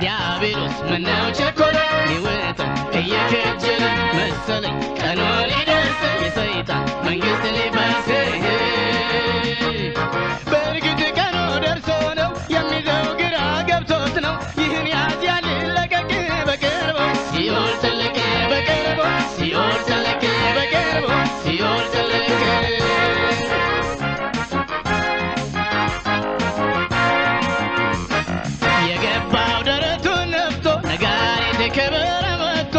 ዲያብሎስ ምነው ቸኮለ ሊወጣ እየከጀለ መሰለኝ ቀኑ ሊደርስ የሰይጣን መንግስት ሊፈርስ በእርግጥ ቀኑ ደርሶ ነው የሚይዘው ግራ ገብቶት ነው ይህን ያዝ ያልለቀቅ በቅርቡ ሲኦል ትልቅ በቅርቡ ሲኦል ትልቅ በቅርቡ ሲኦል ትልቅ የገባው ደረቱን ነፍቶ ነጋሪት ከበረ መጥቶ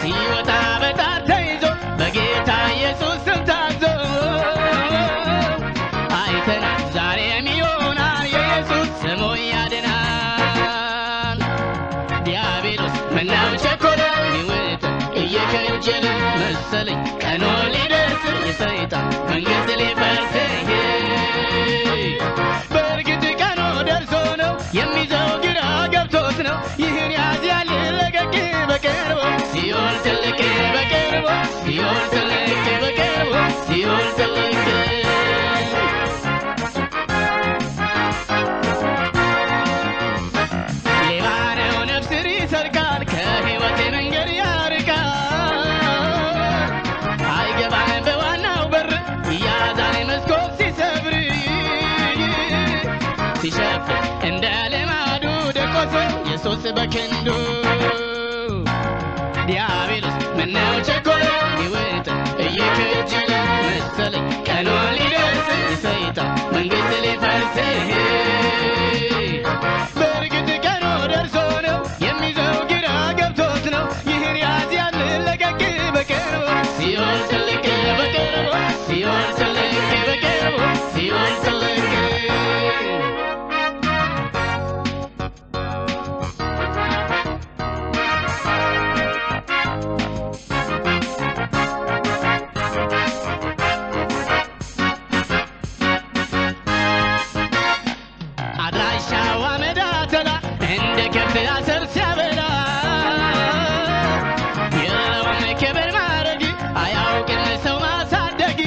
ሲወጣ በጣር ተይዞ በጌታ ኢየሱስ ስም ታዞ አይተናል ዛሬም ይሆናል የኢየሱስ ስሙ ያድናል ዲያብሎስ ምነው ቸኮለ ሊውጥ እየከጀለ መሰለኝ ቀኑ ሊደርስ የሰይጣን መንግስት ሊፈርስ በእርግጥ ቀኑ ደርሶ ነው የሚይዘው ግራ ገብቶት ነው ይህን ያዝ ያልለቀቅ በቅርቡ ሲኦል ትልቅ በቅርቡ ሲኦል ትልቅ በቅርቡ ሲኦል ትልቅ ሌባ ነው ነፍስን ይሰርቃል ከሕይወት መንገድ ያርቃል አይገባም በዋናው በር ይያዛል መስኮት ሲሰብር ሲሸፍን እንደ ልማዱ ደቆሰ ኢየሱስ በክንዱ ዲያብሎስ ምነው ቸኮለ ሊውጥ እየከጀለ መሰለኝ ቀኑ ሊደርስ የሰይጣን መንግስት ሊፈርስ በእርግጥ ቀኑ ደርሶ ነው የሚይዘው ግራ ገብቶት ነው ይህን ያዝ ያልለቀቅ በቅርቡ ሲኦል ትልቅ በቅርቡ ሲኦል ትልቅ በቅርቡ ሲኦል ትልቅ አድራሻው አመዳተላ እንደ ከብት አሰር ሲያበላ የለውም ክብር ማረግ አያውቅም ሰው ማሳደግ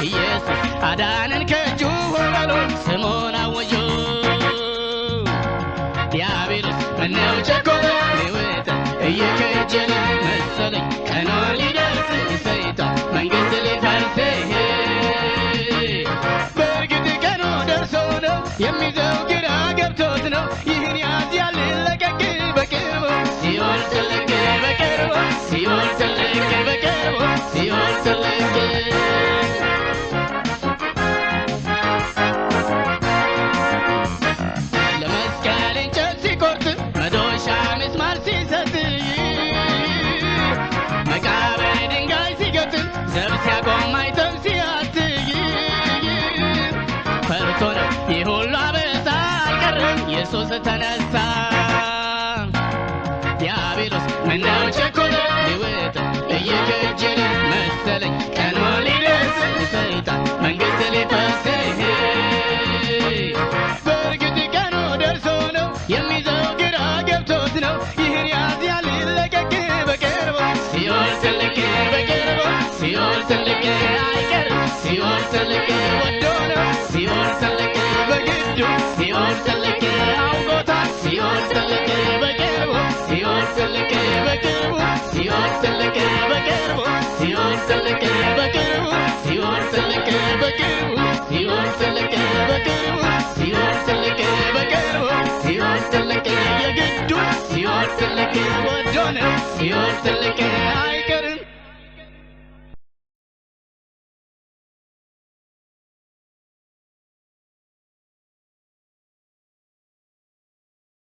ኢየሱስ አዳነን ከእጁ ሆኖ ስሙን አወጁ ዲያብሎስ ምነው ቸኮለ ሊውጥ እየከጀለ መሰለኝ ቀኑ ሊደርስ የሰይጣን መንግስት ሊፈርስ በእርግጥ ቀኑ ደርሶ ነው የሚይዘው ግራ ገብቶት ነው ይህን ያዝ ያልለቀቅ በቅርቡ ሲኦል ትልቅ በቅርቡ ሲኦል ትልቅ በቅርቡ ሲኦል ትልቅ ለመስቀል እንጨት ሲቆርጥ መዶሻ ምስማር ሲሰጥ መቃብር ድንጋይ ሲገጥም ዘብ ሲያቆም አይተም ሲያትይ ፈርቶ ነው ይህ ሁሉ አበሳ አልቀረም ኢየሱስ ተነሳ ዲያብሎስ ምነው ቸኮለ ሊውጥ እየከጀለ መሰለኝ ቀኑ ሊደርስ የሰይጣን መንግስት ሊፈርስ በእርግጥ ቀኑ ደርሶ ነው የሚይዘው ግራ ገብቶት ነው ይህን ያዝ ያልለቀቅ በቅርቡ ሲኦል ትልቅ በቅርቡ ሲኦል ትልቅ አይቀርም ሲኦል ትልቅ ወዶ ነው ሲኦል ትልቅ በግዱ ሲኦል ትልቅ አውቆታል ሲኦል ትልቅ በቅርቡ ሲኦል ትልቅ በቅርቡ ሲኦል ትልቅ በቅርቡ ሲኦል ትልቅ በቅርቡ ሲኦል ትልቅ በቅርቡ ሲኦል ትልቅ በቅርቡ ሲኦል ትልቅ በቅርቡ ሲኦል ትልቅ የግዱ ሲኦል ትልቅ ወዶ ነው ሲኦል ትልቅ